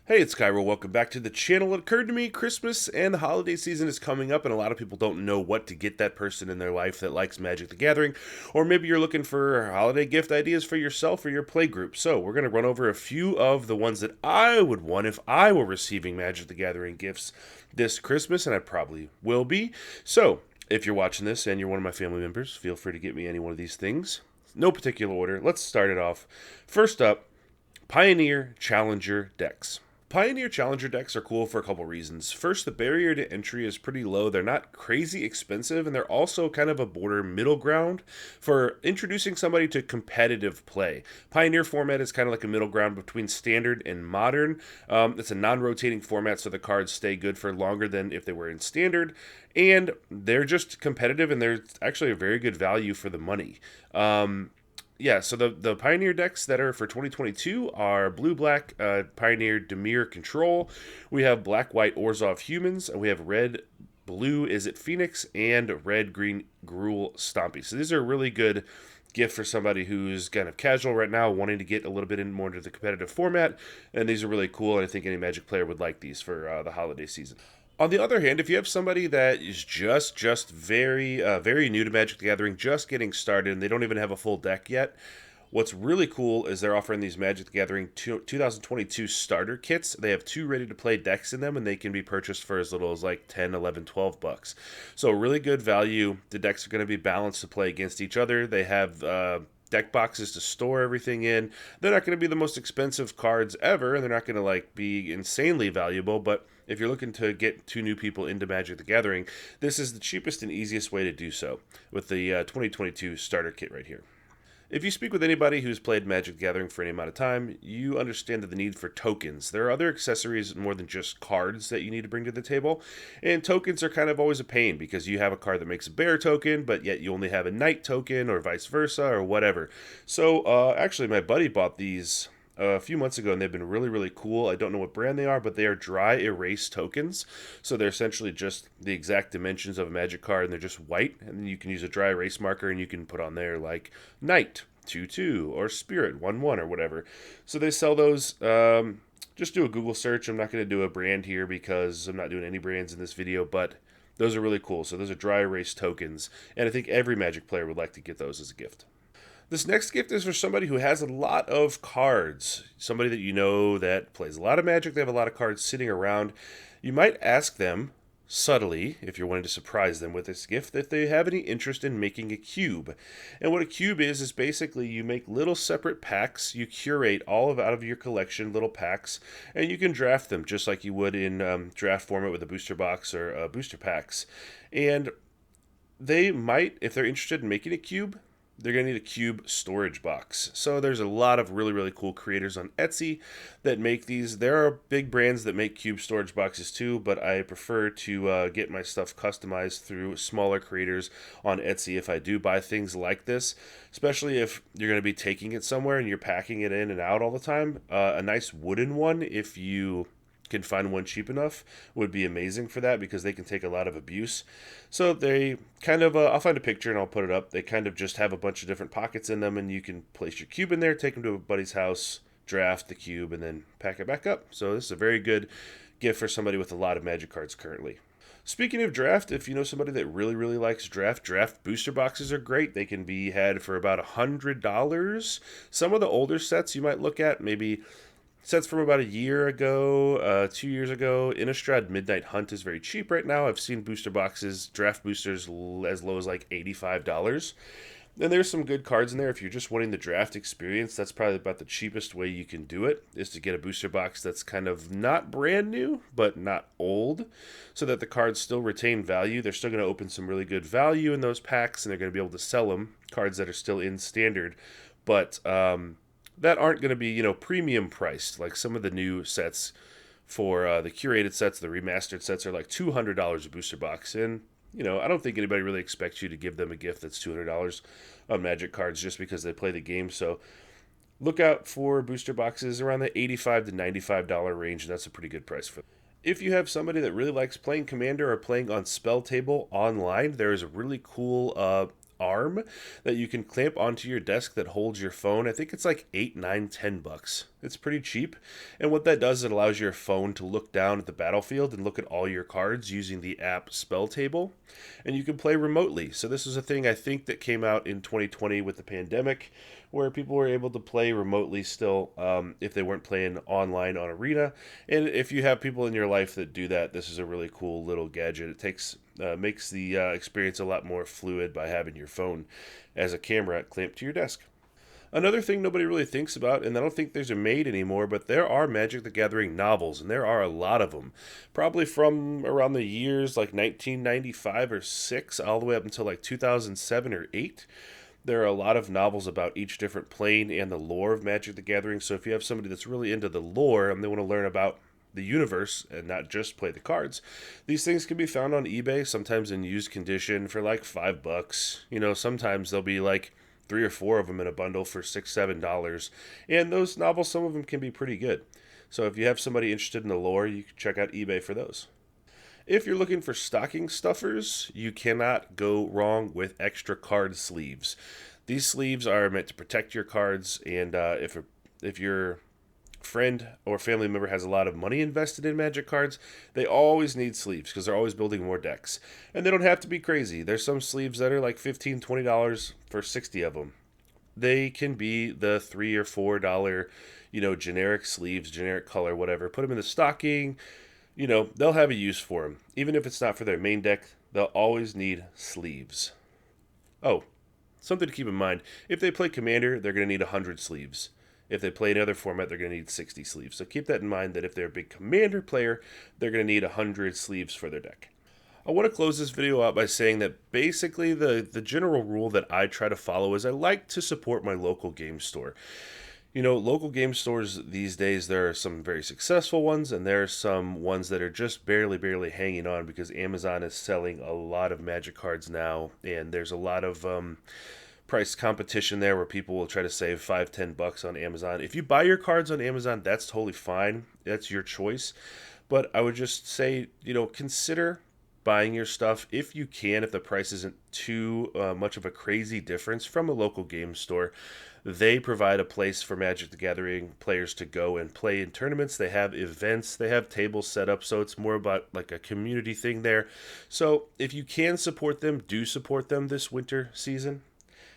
Hey, it's Kaero. Welcome back to the channel. It occurred to me Christmas and the holiday season is coming up, and a lot of people don't know what to get that person in their life that likes Magic the Gathering, or maybe you're looking for holiday gift ideas for yourself or your play group. So, we're going to run over a few of the ones that I would want if I were receiving Magic the Gathering gifts this Christmas, and I probably will be. So, if you're watching this and you're one of my family members, feel free to get me any one of these things. No particular order. Let's start it off. First up, Pioneer Challenger decks. Pioneer Challenger decks are cool for a couple reasons. First, the barrier to entry is pretty low. They're not crazy expensive, and they're also kind of a border middle ground for introducing somebody to competitive play. Pioneer format is kind of like a middle ground between standard and modern. It's a non-rotating format, so the cards stay good for longer than if they were in standard, and they're just competitive, and they're actually a very good value for the money. So the Pioneer decks that are for 2022 are Blue-Black Pioneer Dimir Control. We have Black-White Orzhov Humans. And we have Red-Blue Izzet Phoenix. And Red-Green Gruul Stompy. So these are a really good gift for somebody who's kind of casual right now, wanting to get a little bit more into the competitive format. And these are really cool, and I think any Magic player would like these for the holiday season. On the other hand, if you have somebody that is just very new to Magic the Gathering, just getting started, and they don't even have a full deck yet, what's really cool is they're offering these Magic the Gathering 2022 starter kits. They have 2 ready-to-play decks in them, and they can be purchased for as little as like 10, 11, 12 bucks. So really good value. The decks are going to be balanced to play against each other. They have deck boxes to store everything in. They're not going to be the most expensive cards ever, and they're not going to like be insanely valuable, but if you're looking to get 2 new people into Magic the Gathering, this is the cheapest and easiest way to do so with the 2022 starter kit right here. If you speak with anybody who's played Magic the Gathering for any amount of time, you understand that the need for tokens. There are other accessories more than just cards that you need to bring to the table, and tokens are kind of always a pain because you have a card that makes a bear token, but yet you only have a knight token or vice versa or whatever. So actually my buddy bought these a few months ago, and they've been really cool. I don't know what brand they are, but they are dry erase tokens. So they're essentially just the exact dimensions of a Magic card, and they're just white. And then you can use a dry erase marker, and you can put on there like Knight 2/2 or Spirit 1/1 or whatever. So they sell those. Just do a Google search. I'm not going to do a brand here because I'm not doing any brands in this video, but those are really cool. So those are dry erase tokens, and I think every Magic player would like to get those as a gift. This next gift is for somebody who has a lot of cards. Somebody that you know that plays a lot of Magic. They have a lot of cards sitting around. You might ask them subtly, if you're wanting to surprise them with this gift, if they have any interest in making a cube. And what a cube is basically you make little separate packs. You curate out of your collection little packs, and you can draft them just like you would in draft format with a booster box or booster packs. And they might, if they're interested in making a cube, they're going to need a cube storage box. So there's a lot of really cool creators on Etsy that make these. There are big brands that make cube storage boxes too, but I prefer to get my stuff customized through smaller creators on Etsy if I do buy things like this, especially if you're going to be taking it somewhere and you're packing it in and out all the time. A nice wooden one, if you can find one cheap enough, would be amazing for that because they can take a lot of abuse. So they kind of, I'll find a picture and I'll put it up. They kind of just have a bunch of different pockets in them, and you can place your cube in there, take them to a buddy's house, draft the cube, and then pack it back up. So this is a very good gift for somebody with a lot of Magic cards currently. Speaking of draft, if you know somebody that really likes draft booster boxes are great. They can be had for about $100. Some of the older sets you might look at, maybe sets from about a year ago, 2 years ago. Innistrad Midnight Hunt is very cheap right now. I've seen booster boxes, draft boosters as low as like $85. And there's some good cards in there. If you're just wanting the draft experience, that's probably about the cheapest way you can do it, is to get a booster box that's kind of not brand new, but not old, so that the cards still retain value. They're still going to open some really good value in those packs, and they're going to be able to sell them, cards that are still in standard. But that aren't going to be, premium priced. Like some of the new sets for the curated sets, the remastered sets are like $200 a booster box. And, I don't think anybody really expects you to give them a gift that's $200 on Magic cards just because they play the game. So look out for booster boxes around the $85 to $95 range, and that's a pretty good price for them. If you have somebody that really likes playing Commander or playing on Spell Table online, there is a really cool arm that you can clamp onto your desk that holds your phone. I think it's like 8, 9, $10. It's pretty cheap. And what that does, it allows your phone to look down at the battlefield and look at all your cards using the app Spell Table. And you can play remotely. So this is a thing I think that came out in 2020 with the pandemic, where people were able to play remotely still if they weren't playing online on Arena. And if you have people in your life that do that, this is a really cool little gadget. It makes the experience a lot more fluid by having your phone as a camera clamped to your desk. Another thing nobody really thinks about, and I don't think there's a made anymore, but there are Magic the Gathering novels, and there are a lot of them. Probably from around the years like 1995 or 6 all the way up until like 2007 or 8. There are a lot of novels about each different plane and the lore of Magic the Gathering, so if you have somebody that's really into the lore and they want to learn about the universe and not just play the cards, these things can be found on eBay, sometimes in used condition for like $5. Sometimes they'll be like 3 or 4 of them in a bundle for $6, $7. And those novels, some of them can be pretty good. So if you have somebody interested in the lore, you can check out eBay for those. If you're looking for stocking stuffers, you cannot go wrong with extra card sleeves. These sleeves are meant to protect your cards, and if your friend or family member has a lot of money invested in Magic cards, they always need sleeves because they're always building more decks. And they don't have to be crazy. There's some sleeves that are like $15, $20 for 60 of them. They can be the $3 or $4, generic sleeves, generic color, whatever. Put them in the stocking. They'll have a use for them. Even if it's not for their main deck, they'll always need sleeves. Oh, something to keep in mind. If they play Commander, they're going to need 100 sleeves. If they play another format, they're going to need 60 sleeves. So keep that in mind that if they're a big Commander player, they're going to need 100 sleeves for their deck. I want to close this video out by saying that basically the general rule that I try to follow is I like to support my local game store. Local game stores these days, there are some very successful ones, and there are some ones that are just barely hanging on because Amazon is selling a lot of Magic cards now, and there's a lot of price competition there where people will try to save $5, $10 on Amazon. If you buy your cards on Amazon, that's totally fine. That's your choice. But I would just say, consider buying your stuff if you can, if the price isn't too much of a crazy difference, from a local game store. They provide a place for Magic the Gathering players to go and play in tournaments. They have events. They have tables set up, so it's more about like a community thing there. So if you can support them, do support them this winter season.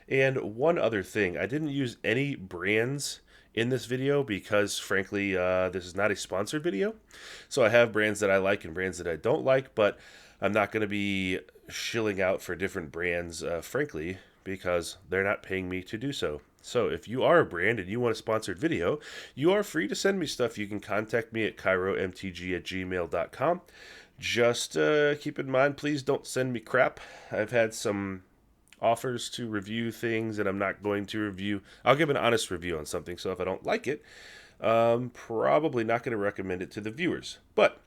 And one other thing, I didn't use any brands in this video because, frankly, this is not a sponsored video. So I have brands that I like and brands that I don't like, but I'm not going to be shilling out for different brands, frankly, because they're not paying me to do so. So if you are a brand and you want a sponsored video, you are free to send me stuff. You can contact me at kairomtg@gmail.com. Just keep in mind, please don't send me crap. I've had some offers to review things and I'm not going to review. I'll give an honest review on something, so if I don't like it, probably not going to recommend it to the viewers. But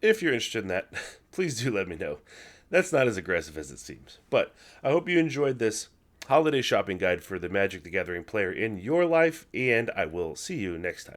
if you're interested in that, please do let me know. That's not as aggressive as it seems. But I hope you enjoyed this holiday shopping guide for the Magic the Gathering player in your life, and I will see you next time.